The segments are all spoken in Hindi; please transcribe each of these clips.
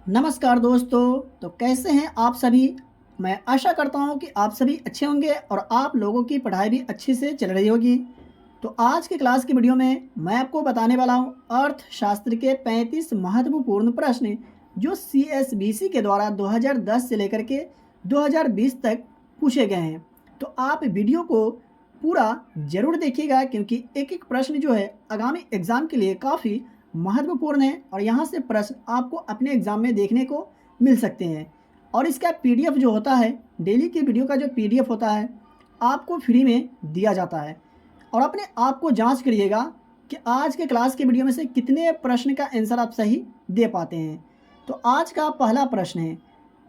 नमस्कार दोस्तों। तो कैसे हैं आप सभी। मैं आशा करता हूं कि आप सभी अच्छे होंगे और आप लोगों की पढ़ाई भी अच्छे से चल रही होगी। तो आज के क्लास की वीडियो में मैं आपको बताने वाला हूं अर्थशास्त्र के 35 महत्वपूर्ण प्रश्न जो CSBC के द्वारा 2010 से लेकर के 2020 तक पूछे गए हैं। तो आप वीडियो को पूरा ज़रूर देखिएगा क्योंकि एक एक प्रश्न जो है आगामी एग्ज़ाम के लिए काफ़ी महत्वपूर्ण है और यहाँ से प्रश्न आपको अपने एग्ज़ाम में देखने को मिल सकते हैं। और इसका PDF जो होता है, डेली की वीडियो का जो PDF होता है आपको फ्री में दिया जाता है। और अपने आप को जांच करिएगा कि आज के क्लास के वीडियो में से कितने प्रश्न का आंसर आप सही दे पाते हैं। तो आज का पहला प्रश्न है,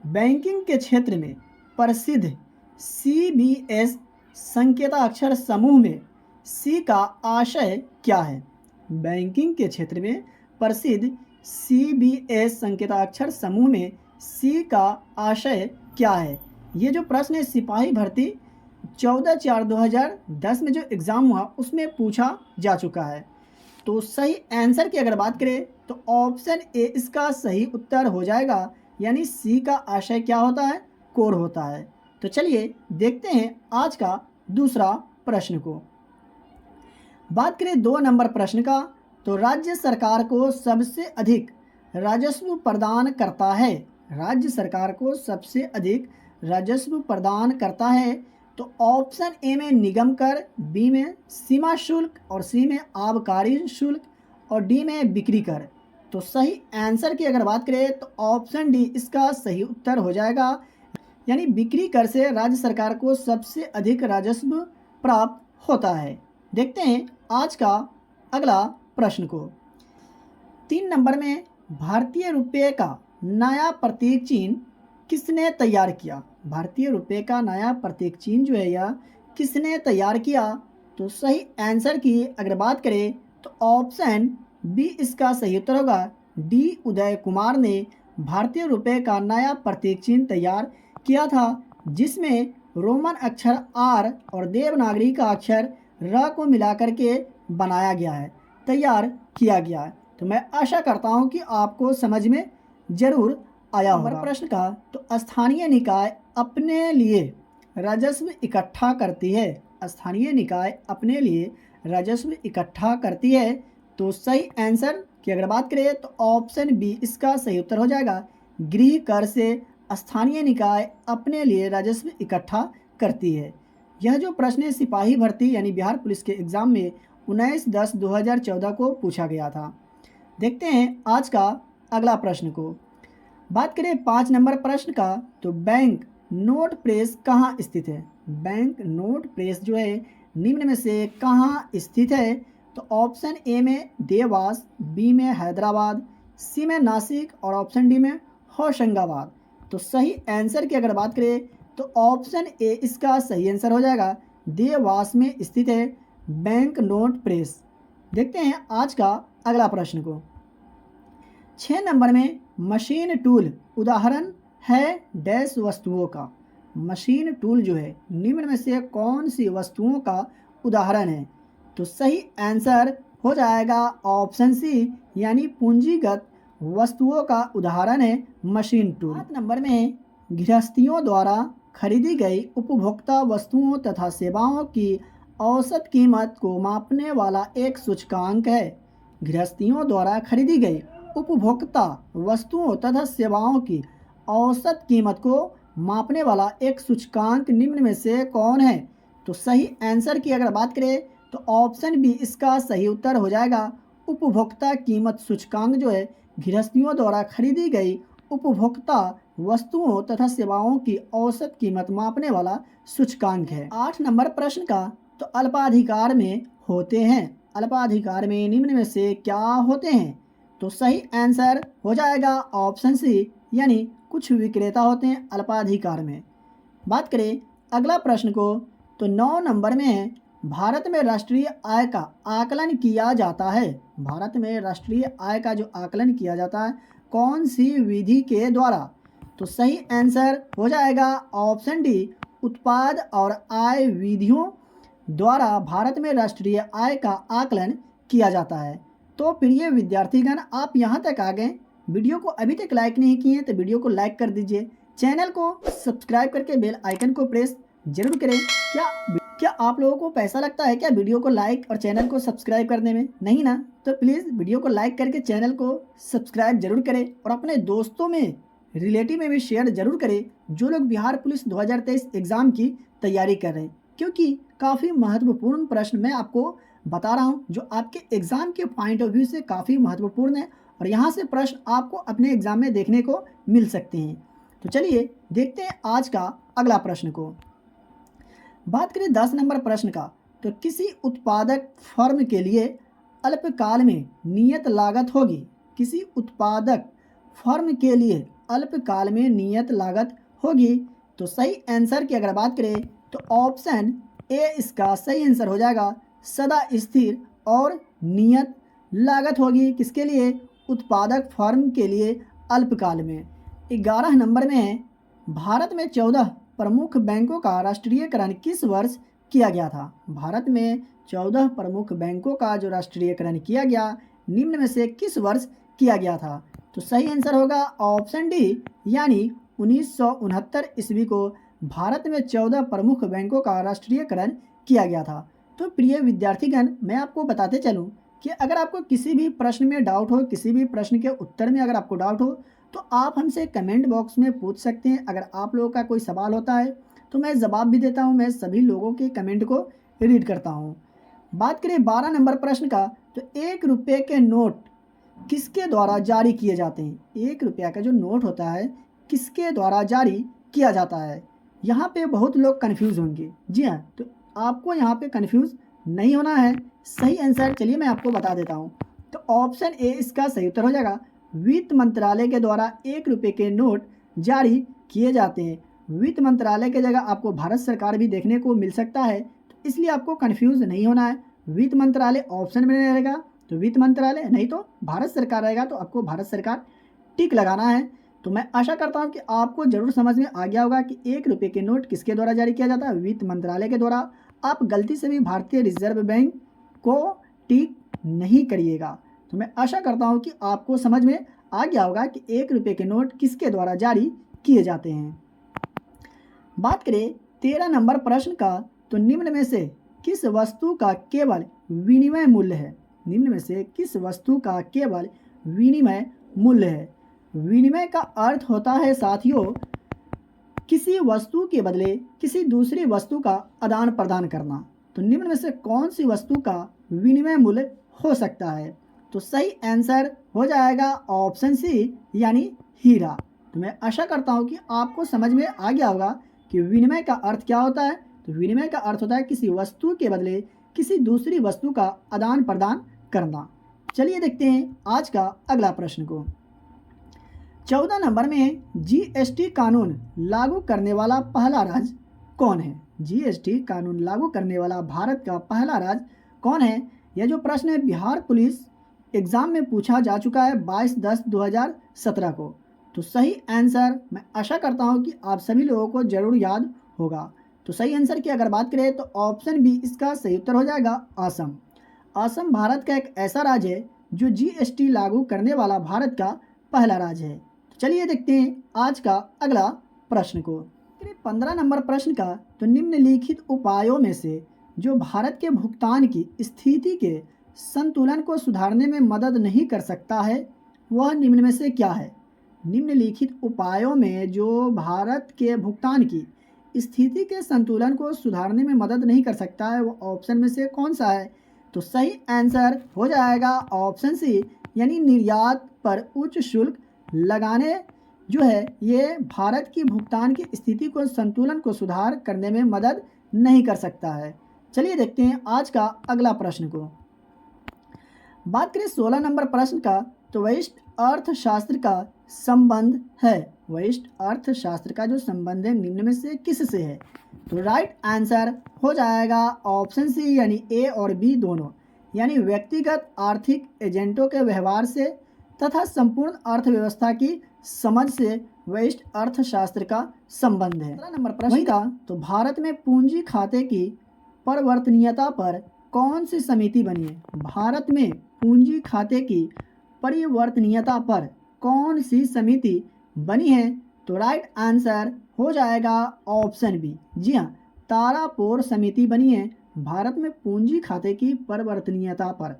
बैंकिंग के क्षेत्र में प्रसिद्ध CBS संकेताक्षर समूह में C का आशय क्या है। बैंकिंग के क्षेत्र में प्रसिद्ध CBS संकेताक्षर समूह में C का आशय क्या है। ये जो प्रश्न है सिपाही भर्ती 14/4/2010 में जो एग्ज़ाम हुआ उसमें पूछा जा चुका है। तो सही आंसर की अगर बात करें तो ऑप्शन ए इसका सही उत्तर हो जाएगा, यानी C का आशय क्या होता है, कोर होता है। तो चलिए देखते हैं आज का दूसरा प्रश्न को। बात करें 2 नंबर प्रश्न का, तो राज्य सरकार को सबसे अधिक राजस्व प्रदान करता है। राज्य सरकार को सबसे अधिक राजस्व प्रदान करता है। तो ऑप्शन ए में निगम कर, बी में सीमा शुल्क और सी में आबकारी शुल्क और डी में बिक्री कर। तो सही आंसर की अगर बात करें तो ऑप्शन डी इसका सही उत्तर हो जाएगा, यानी बिक्री कर से राज्य सरकार को सबसे अधिक राजस्व प्राप्त होता है। देखते हैं आज का अगला प्रश्न को। 3 नंबर में भारतीय रुपये का नया प्रतीक चिन्ह किसने तैयार किया। भारतीय रुपये का नया प्रतीक चिन्ह जो है यह किसने तैयार किया। तो सही आंसर की अगर बात करें तो ऑप्शन बी इसका सही उत्तर होगा, डी उदय कुमार ने भारतीय रुपये का नया प्रतीक चिन्ह तैयार किया था, जिसमें रोमन अक्षर R और देवनागरी का अक्षर र को मिलाकर के बनाया गया है, तैयार किया गया है। तो मैं आशा करता हूं कि आपको समझ में ज़रूर आया होगा। प्रश्न का, तो स्थानीय निकाय अपने लिए राजस्व इकट्ठा करती है। स्थानीय निकाय अपने लिए राजस्व इकट्ठा करती है। तो सही आंसर की अगर बात करें तो ऑप्शन बी इसका सही उत्तर हो जाएगा, गृह कर से स्थानीय निकाय अपने लिए राजस्व इकट्ठा करती है। यह जो प्रश्न है सिपाही भर्ती यानी बिहार पुलिस के एग्ज़ाम में 19/10/2014 को पूछा गया था। देखते हैं आज का अगला प्रश्न को। बात करें 5 नंबर प्रश्न का, तो बैंक नोट प्रेस कहाँ स्थित है। बैंक नोट प्रेस जो है निम्न में से कहाँ स्थित है। तो ऑप्शन ए में देवास, बी में हैदराबाद, सी में नासिक और ऑप्शन डी में होशंगाबाद। तो सही आंसर की अगर बात करें तो ऑप्शन ए इसका सही आंसर हो जाएगा, देवास में स्थित है बैंक नोट प्रेस। देखते हैं आज का अगला प्रश्न को। 6 नंबर में मशीन टूल उदाहरण है डैश वस्तुओं का। मशीन टूल जो है निम्न में से कौन सी वस्तुओं का उदाहरण है। तो सही आंसर हो जाएगा ऑप्शन सी, यानी पूंजीगत वस्तुओं का उदाहरण है मशीन टूल। 7 नंबर में गृहस्थियों द्वारा खरीदी गई उपभोक्ता वस्तुओं तथा सेवाओं की औसत कीमत को मापने वाला एक सूचकांक है। गृहस्थियों द्वारा खरीदी गई उपभोक्ता वस्तुओं तथा सेवाओं की औसत कीमत को मापने वाला एक सूचकांक निम्न में से कौन है। तो सही आंसर की अगर बात करें तो ऑप्शन बी इसका सही उत्तर हो जाएगा, उपभोक्ता कीमत सूचकांक जो है गृहस्थियों द्वारा खरीदी गई उपभोक्ता वस्तुओं तथा सेवाओं की औसत कीमत मापने वाला सूचकांक है। 8 नंबर प्रश्न का, तो अल्पाधिकार में होते हैं। अल्पाधिकार में निम्न में से क्या होते हैं। तो सही आंसर हो जाएगा ऑप्शन सी, यानी कुछ विक्रेता होते हैं अल्पाधिकार में। बात करें अगला प्रश्न को, तो 9 नंबर में है भारत में राष्ट्रीय आय का आकलन किया जाता है। भारत में राष्ट्रीय आय का जो आकलन किया जाता है कौन सी विधि के द्वारा। तो सही आंसर हो जाएगा ऑप्शन डी, उत्पाद और आय विधियों द्वारा भारत में राष्ट्रीय आय का आकलन किया जाता है। तो प्रिय विद्यार्थीगण, आप यहाँ तक आ गए। वीडियो को अभी तक लाइक नहीं किए हैं तो वीडियो को लाइक कर दीजिए, चैनल को सब्सक्राइब करके बेल आइकन को प्रेस जरूर करें। क्या आप लोगों को पैसा लगता है क्या वीडियो को लाइक और चैनल को सब्सक्राइब करने में? नहीं ना? तो प्लीज़ वीडियो को लाइक करके चैनल को सब्सक्राइब जरूर करें और अपने दोस्तों में, रिलेटिव में भी शेयर जरूर करें जो लोग बिहार पुलिस 2023 एग्ज़ाम की तैयारी कर रहे हैं, क्योंकि काफ़ी महत्वपूर्ण प्रश्न मैं आपको बता रहा हूँ जो आपके एग्ज़ाम के पॉइंट ऑफ व्यू से काफ़ी महत्वपूर्ण है और यहाँ से प्रश्न आपको अपने एग्ज़ाम में देखने को मिल सकते हैं। तो चलिए देखते हैं आज का अगला प्रश्न को। बात करें 10 नंबर प्रश्न का, तो किसी उत्पादक फर्म के लिए अल्पकाल में नियत लागत होगी। किसी उत्पादक फर्म के लिए अल्पकाल में नियत लागत होगी। तो सही आंसर की अगर बात करें तो ऑप्शन ए इसका सही आंसर हो जाएगा। सदा स्थिर और नियत लागत होगी किसके लिए? उत्पादक फर्म के लिए अल्पकाल में। 11 नंबर में है, भारत में 14 प्रमुख बैंकों का राष्ट्रीयकरण किस वर्ष किया गया था? भारत में 14 प्रमुख बैंकों का जो राष्ट्रीयकरण किया गया, निम्न में से किस वर्ष किया गया था? तो सही आंसर होगा ऑप्शन डी, यानी 1969 ईस्वी को भारत में 14 प्रमुख बैंकों का राष्ट्रीयकरण किया गया था। तो प्रिय विद्यार्थीगण, मैं आपको बताते चलूँ कि अगर आपको किसी भी प्रश्न में डाउट हो, किसी भी प्रश्न के उत्तर में अगर आपको डाउट हो तो आप हमसे कमेंट बॉक्स में पूछ सकते हैं। अगर आप लोगों का कोई सवाल होता है तो मैं जवाब भी देता हूं, मैं सभी लोगों के कमेंट को रीड करता हूं। बात करें 12 नंबर प्रश्न का, तो 1 रुपये के नोट किसके द्वारा जारी किए जाते हैं? 1 रुपया का जो नोट होता है किसके द्वारा जारी किया जाता है? यहाँ पे बहुत लोग कन्फ्यूज़ होंगे। जी हाँ, तो आपको यहाँ पे कन्फ्यूज़ नहीं होना है। सही आंसर चलिए मैं आपको बता देता हूँ। तो ऑप्शन ए इसका सही उत्तर हो जाएगा। वित्त मंत्रालय के द्वारा 1 रुपये के नोट जारी किए जाते हैं। वित्त मंत्रालय की जगह आपको भारत सरकार भी देखने को मिल सकता है, तो इसलिए आपको कंफ्यूज नहीं होना है। वित्त मंत्रालय ऑप्शन में रहेगा तो वित्त मंत्रालय, नहीं तो भारत सरकार रहेगा तो आपको भारत सरकार टिक लगाना है। तो मैं आशा करता हूँ कि आपको जरूर समझ में आ गया होगा कि 1 रुपये के नोट किसके द्वारा जारी किया जाता है? वित्त मंत्रालय के द्वारा। आप गलती से भी भारतीय रिजर्व बैंक को टिक नहीं करिएगा। तो मैं आशा करता हूं कि आपको समझ में आ गया होगा कि 1 रुपये के नोट किसके द्वारा जारी किए जाते हैं। बात करें 13 नंबर प्रश्न का, तो निम्न में से किस वस्तु का केवल विनिमय मूल्य है? निम्न में से किस वस्तु का केवल विनिमय मूल्य है? विनिमय का अर्थ होता है साथियों किसी वस्तु के बदले किसी दूसरी वस्तु का आदान प्रदान करना। तो निम्न में से कौन सी वस्तु का विनिमय मूल्य हो सकता है? तो सही आंसर हो जाएगा ऑप्शन सी, यानी हीरा। तो मैं आशा करता हूं कि आपको समझ में आ गया होगा कि विनिमय का अर्थ क्या होता है। तो विनिमय का अर्थ होता है किसी वस्तु के बदले किसी दूसरी वस्तु का आदान प्रदान करना। चलिए देखते हैं आज का अगला प्रश्न को। 14 नंबर में जीएसटी कानून लागू करने वाला पहला राज्य कौन है? जीएसटी कानून लागू करने वाला भारत का पहला राज्य कौन है? यह जो प्रश्न है बिहार पुलिस एग्ज़ाम में पूछा जा चुका है 22/10/2017 को। तो सही आंसर मैं आशा करता हूं कि आप सभी लोगों को ज़रूर याद होगा। तो सही आंसर की अगर बात करें तो ऑप्शन बी इसका सही उत्तर हो जाएगा असम। असम भारत का एक ऐसा राज्य है जो जीएसटी लागू करने वाला भारत का पहला राज्य है। तो चलिए देखते हैं आज का अगला प्रश्न को। 15 नंबर प्रश्न का, तो निम्नलिखित उपायों में से जो भारत के भुगतान की स्थिति के संतुलन को सुधारने में मदद नहीं कर सकता है वह निम्न में से क्या है? निम्नलिखित उपायों में जो भारत के भुगतान की स्थिति के संतुलन को सुधारने में मदद नहीं कर सकता है वो ऑप्शन में से कौन सा है? तो सही आंसर हो जाएगा ऑप्शन सी, यानी निर्यात पर उच्च शुल्क लगाने जो है ये भारत की भुगतान की स्थिति को संतुलन को सुधार करने में मदद नहीं कर सकता है। चलिए देखते हैं आज का अगला प्रश्न को। बात करें 16 नंबर प्रश्न का, तो वरिष्ठ अर्थशास्त्र का संबंध है। वरिष्ठ अर्थशास्त्र का जो संबंध है निम्न में से किससे है? तो राइट आंसर हो जाएगा ऑप्शन सी, यानी ए और बी दोनों, यानी व्यक्तिगत आर्थिक एजेंटों के व्यवहार से तथा संपूर्ण अर्थव्यवस्था की समझ से वरिष्ठ अर्थशास्त्र का संबंध है। 17 नंबर प्रश्न का, तो भारत में पूंजी खाते की परिवर्तनीयता पर कौन सी समिति बनी है? भारत में पूंजी खाते की परिवर्तनीयता पर कौन सी समिति बनी है? तो राइट आंसर हो जाएगा ऑप्शन बी। जी हाँ, तारापोर समिति बनी है भारत में पूंजी खाते की परिवर्तनीयता पर।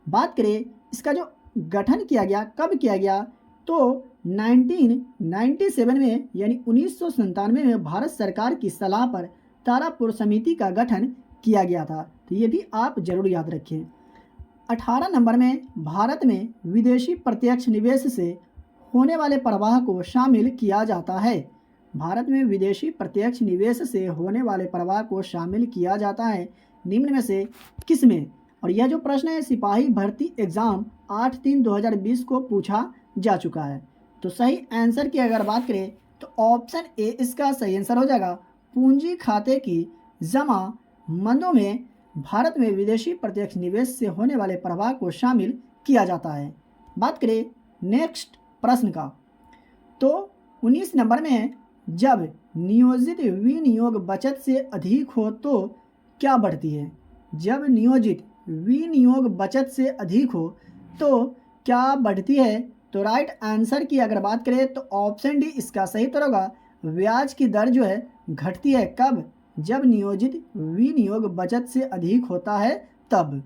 बात करें इसका जो गठन किया गया, कब किया गया? तो 1997 में यानी 1997 में भारत सरकार की सलाह पर तारापुर समिति का गठन किया गया था। तो ये भी आप जरूर याद रखें। 18 नंबर में भारत में विदेशी प्रत्यक्ष निवेश से होने वाले प्रवाह को शामिल किया जाता है। भारत में विदेशी प्रत्यक्ष निवेश से होने वाले प्रवाह को शामिल किया जाता है निम्न में से किस में? और यह जो प्रश्न है सिपाही भर्ती एग्जाम 8/3/2020 को पूछा जा चुका है। तो सही आंसर की अगर बात करें तो ऑप्शन ए इसका सही आंसर हो जाएगा। पूंजी खाते की जमा मंदों में भारत में विदेशी प्रत्यक्ष निवेश से होने वाले प्रवाह को शामिल किया जाता है। बात करें नेक्स्ट प्रश्न का, तो 19 नंबर में है, जब नियोजित विनियोग बचत से अधिक हो तो क्या बढ़ती है? जब नियोजित विनियोग बचत से अधिक हो तो क्या बढ़ती है? तो राइट आंसर की अगर बात करें तो ऑप्शन डी इसका सही उत्तर होगा। ब्याज की दर जो है घटती है। कब? जब नियोजित विनियोग बचत से अधिक होता है तब।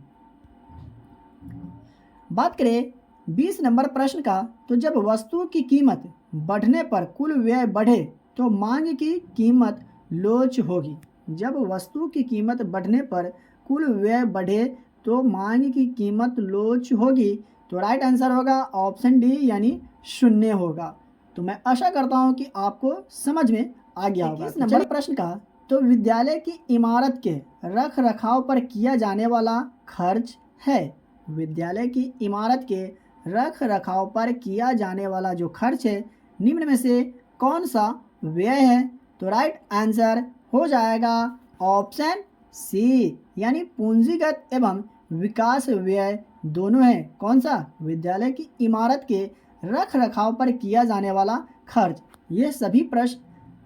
बात करें 20 नंबर प्रश्न का, तो जब वस्तु की कीमत बढ़ने पर कुल व्यय बढ़े तो मांग की कीमत लोच होगी। जब वस्तु की कीमत बढ़ने पर कुल व्यय बढ़े तो मांग की कीमत लोच होगी। तो राइट आंसर होगा ऑप्शन डी यानी 0 होगा। तो मैं आशा करता हूं कि आपको समझ में आ गया होगा। 21 नंबर प्रश्न का, तो विद्यालय की इमारत के रख रखाव पर किया जाने वाला खर्च है। विद्यालय की इमारत के रख रखाव पर किया जाने वाला जो खर्च है निम्न में से कौन सा व्यय है? तो राइट आंसर हो जाएगा ऑप्शन सी यानी पूंजीगत एवं विकास व्यय दोनों है। कौन सा? विद्यालय की इमारत के रख रखाव पर किया जाने वाला खर्च। ये सभी प्रश्न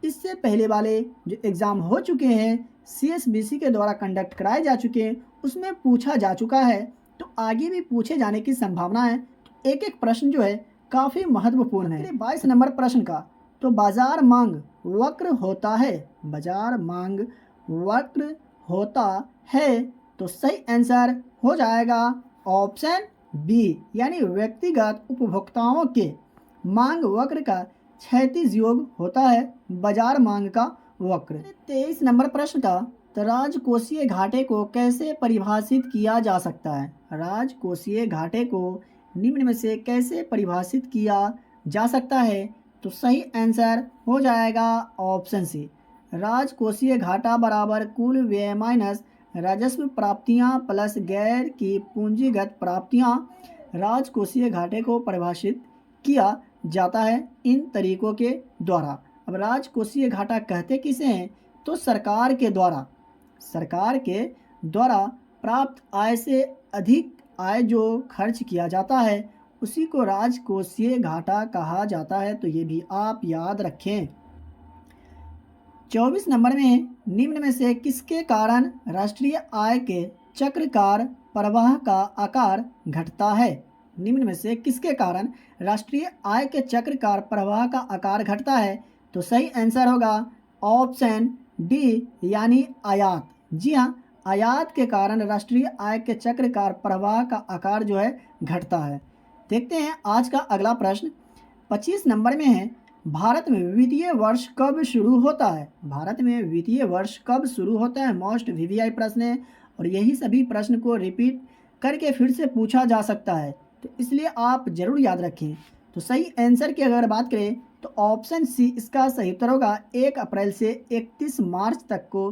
इससे पहले वाले जो एग्ज़ाम हो चुके हैं CSBC के द्वारा कंडक्ट कराए जा चुके हैं उसमें पूछा जा चुका है। तो आगे भी पूछे जाने की संभावना है। तो एक एक प्रश्न जो है काफ़ी महत्वपूर्ण है। 22 नंबर प्रश्न का, तो बाजार मांग वक्र होता है। बाजार मांग वक्र होता है। तो सही आंसर हो जाएगा ऑप्शन बी यानी व्यक्तिगत उपभोक्ताओं के मांग वक्र का क्षैतिज योग होता है बाजार मांग का वक्र। 23 नंबर प्रश्न का, तो राजकोषीय घाटे को कैसे परिभाषित किया जा सकता है? राजकोषीय घाटे को निम्न में से कैसे परिभाषित किया जा सकता है? तो सही आंसर हो जाएगा ऑप्शन सी। राजकोषीय घाटा बराबर कुल व्यय माइनस राजस्व प्राप्तियां प्लस गैर की पूंजीगत प्राप्तियां। राजकोषीय घाटे को परिभाषित किया जाता है इन तरीकों के द्वारा। अब राजकोषीय घाटा कहते किसे हैं? तो सरकार के द्वारा प्राप्त आय से अधिक आय जो खर्च किया जाता है उसी को राजकोषीय घाटा कहा जाता है। तो ये भी आप याद रखें। 24 नंबर में निम्न में से किसके कारण राष्ट्रीय आय के चक्रकार प्रवाह का आकार घटता है? निम्न में से किसके कारण राष्ट्रीय आय के चक्रकार प्रवाह का आकार घटता है? तो सही आंसर होगा ऑप्शन डी यानी आयात। जी हाँ, आयात के कारण राष्ट्रीय आय के चक्रकार प्रवाह का आकार जो है घटता है। देखते हैं आज का अगला प्रश्न 25 नंबर में है, भारत में वित्तीय वर्ष कब शुरू होता है? भारत में वित्तीय वर्ष कब शुरू होता है? मोस्ट VVI प्रश्न है और यही सभी प्रश्न को रिपीट करके फिर से पूछा जा सकता है। तो इसलिए आप जरूर याद रखें। तो सही आंसर की अगर बात करें तो ऑप्शन सी इसका सही उत्तर होगा। 1 अप्रैल से 31 मार्च तक को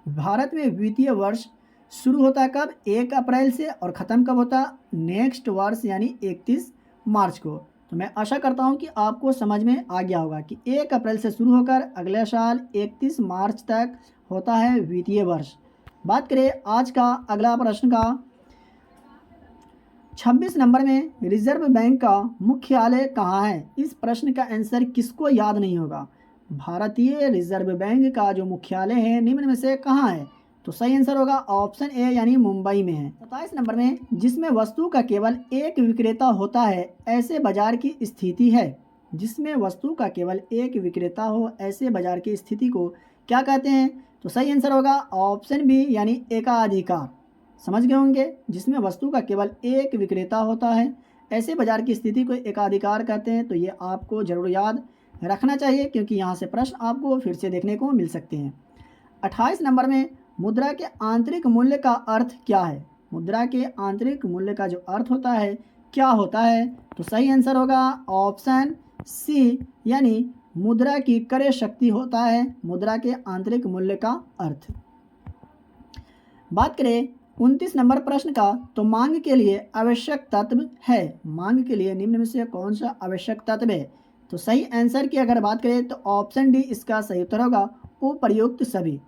भारत में वित्तीय वर्ष शुरू होता है। कब? 1 अप्रैल से और ख़त्म कब होता? नेक्स्ट वर्ष यानी 31 मार्च को। तो मैं आशा करता हूं कि आपको समझ में आ गया होगा कि 1 अप्रैल से शुरू होकर अगले साल 31 मार्च तक होता है वित्तीय वर्ष। बात करें आज का अगला प्रश्न का 26 नंबर में, रिजर्व बैंक का मुख्यालय कहाँ है? इस प्रश्न का आंसर किसको याद नहीं होगा? भारतीय रिजर्व बैंक का जो मुख्यालय है निम्न में से कहाँ है? तो सही आंसर होगा ऑप्शन ए यानी मुंबई में है। 27 नंबर में, जिसमें वस्तु का केवल एक विक्रेता होता है ऐसे बाजार की स्थिति है। जिसमें वस्तु का केवल एक विक्रेता हो ऐसे बाजार की स्थिति को क्या कहते हैं? तो सही आंसर होगा ऑप्शन बी यानी एकाधिकार। समझ गए होंगे, जिसमें वस्तु का केवल एक विक्रेता होता है ऐसे बाजार की स्थिति को एकाधिकार कहते हैं। तो ये आपको जरूर याद रखना चाहिए, क्योंकि यहाँ से प्रश्न आपको फिर से देखने को मिल सकते हैं। 28 नंबर में, मुद्रा के आंतरिक मूल्य का अर्थ क्या है? मुद्रा के आंतरिक मूल्य का जो अर्थ होता है क्या होता है? तो सही आंसर होगा ऑप्शन सी यानी मुद्रा की क्रय शक्ति होता है मुद्रा के आंतरिक मूल्य का अर्थ। बात करें 29 नंबर प्रश्न का, तो मांग के लिए आवश्यक तत्व है। मांग के लिए निम्न में से कौन सा आवश्यक तत्व है? तो सही आंसर की अगर बात करें तो ऑप्शन डी इसका सही उत्तर होगा उपर्युक्त सभी।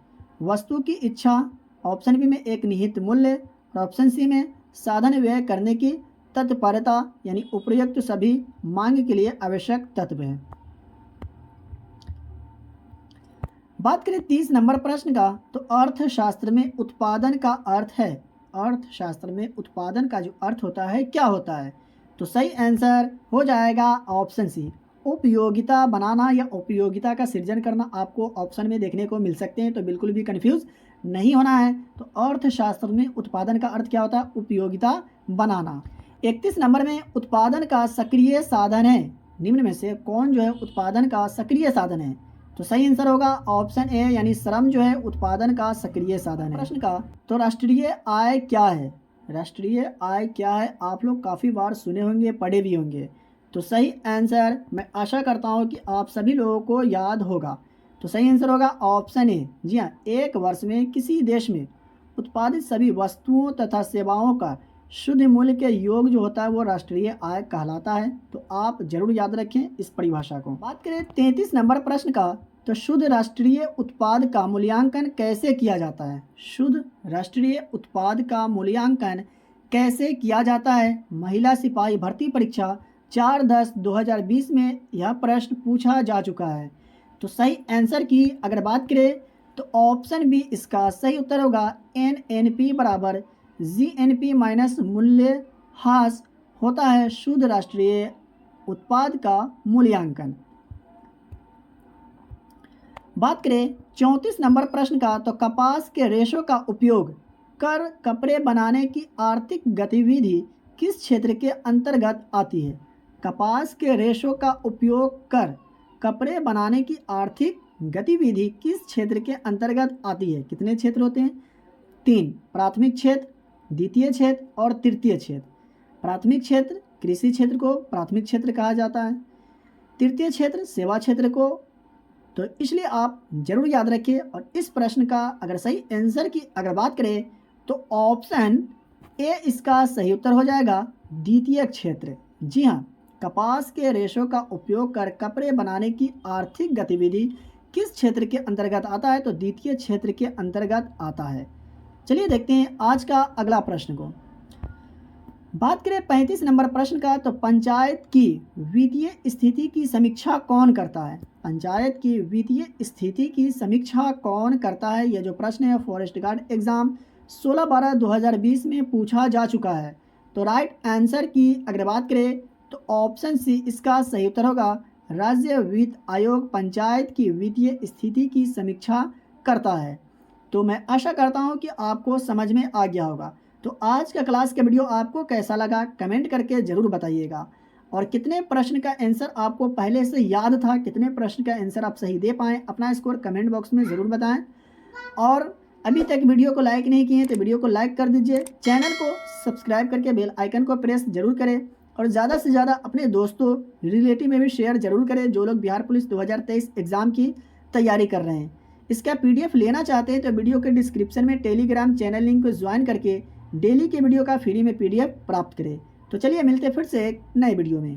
वस्तु की इच्छा, ऑप्शन बी में एक निहित मूल्य, और ऑप्शन सी में साधन व्यय करने की तत्परता, यानी उपर्युक्त सभी मांग के लिए आवश्यक तत्व हैं। बात करें 30 नंबर प्रश्न का, तो अर्थशास्त्र में उत्पादन का अर्थ है। अर्थशास्त्र में उत्पादन का जो अर्थ होता है क्या होता है? तो सही आंसर हो जाएगा ऑप्शन सी उपयोगिता बनाना या उपयोगिता का सृजन करना। आपको ऑप्शन में देखने को मिल सकते हैं, तो बिल्कुल भी कंफ्यूज नहीं होना है। तो अर्थशास्त्र में उत्पादन का अर्थ क्या होता है? उपयोगिता बनाना। 31 नंबर में, उत्पादन का सक्रिय साधन है। निम्न में से कौन जो है उत्पादन का सक्रिय साधन है? तो सही आंसर होगा ऑप्शन ए यानी श्रम जो है उत्पादन का सक्रिय साधन है। प्रश्न का, तो राष्ट्रीय आय क्या है? राष्ट्रीय आय क्या है? आप लोग काफ़ी बार सुने होंगे, पढ़े भी होंगे। तो सही आंसर मैं आशा करता हूँ कि आप सभी लोगों को याद होगा। तो सही आंसर होगा ऑप्शन ए। जी हाँ, एक वर्ष में किसी देश में उत्पादित सभी वस्तुओं तथा सेवाओं का शुद्ध मूल्य के योग जो होता है वो राष्ट्रीय आय कहलाता है। तो आप जरूर याद रखें इस परिभाषा को। बात करें 33 नंबर प्रश्न का, तो शुद्ध राष्ट्रीय उत्पाद का मूल्यांकन कैसे किया जाता है? शुद्ध राष्ट्रीय उत्पाद का मूल्यांकन कैसे किया जाता है? महिला सिपाही भर्ती परीक्षा 4/10/2020 में यह प्रश्न पूछा जा चुका है। तो सही आंसर की अगर बात करें तो ऑप्शन बी इसका सही उत्तर होगा NNP बराबर GNP माइनस मूल्यह्रास होता है शुद्ध राष्ट्रीय उत्पाद का मूल्यांकन। बात करें 34 नंबर प्रश्न का, तो कपास के रेशों का उपयोग कर कपड़े बनाने की आर्थिक गतिविधि किस क्षेत्र के अंतर्गत आती है? कपास के रेशों का उपयोग कर कपड़े बनाने की आर्थिक गतिविधि किस क्षेत्र के अंतर्गत आती है? कितने क्षेत्र होते हैं? 3, प्राथमिक क्षेत्र, द्वितीय क्षेत्र और तृतीय क्षेत्र। प्राथमिक क्षेत्र कृषि क्षेत्र को प्राथमिक क्षेत्र कहा जाता है, तृतीय क्षेत्र सेवा क्षेत्र को। तो इसलिए आप जरूर याद रखिए। और इस प्रश्न का अगर सही आंसर की अगर बात करें तो ऑप्शन ए इसका सही उत्तर हो जाएगा द्वितीय क्षेत्र। जी हाँ, कपास के रेशों का उपयोग कर कपड़े बनाने की आर्थिक गतिविधि किस क्षेत्र के अंतर्गत आता है? तो द्वितीय क्षेत्र के अंतर्गत आता है। चलिए देखते हैं आज का अगला प्रश्न को। बात करें 35 नंबर प्रश्न का, तो पंचायत की वित्तीय स्थिति की समीक्षा कौन करता है? पंचायत की वित्तीय स्थिति की समीक्षा कौन करता है? यह जो प्रश्न है फॉरेस्ट गार्ड एग्जाम 16/12/2020 में पूछा जा चुका है। तो राइट आंसर की अगर बात करें तो ऑप्शन सी इसका सही उत्तर होगा राज्य वित्त आयोग पंचायत की वित्तीय स्थिति की समीक्षा करता है। तो मैं आशा करता हूं कि आपको समझ में आ गया होगा। तो आज का क्लास का वीडियो आपको कैसा लगा कमेंट करके ज़रूर बताइएगा। और कितने प्रश्न का आंसर आपको पहले से याद था, कितने प्रश्न का आंसर आप सही दे पाएँ, अपना स्कोर कमेंट बॉक्स में ज़रूर बताएं। और अभी तक वीडियो को लाइक नहीं किए तो वीडियो को लाइक कर दीजिए, चैनल को सब्सक्राइब करके बेल आइकन को प्रेस जरूर करें और ज़्यादा से ज़्यादा अपने दोस्तों रिलेटिव में भी शेयर जरूर करें जो लोग बिहार पुलिस 2023 एग्ज़ाम की तैयारी कर रहे हैं। इसका PDF लेना चाहते हैं तो वीडियो के डिस्क्रिप्शन में टेलीग्राम चैनल लिंक को ज्वाइन करके डेली के वीडियो का फ्री में PDF प्राप्त करें। तो चलिए मिलते फिर से एक नए वीडियो में।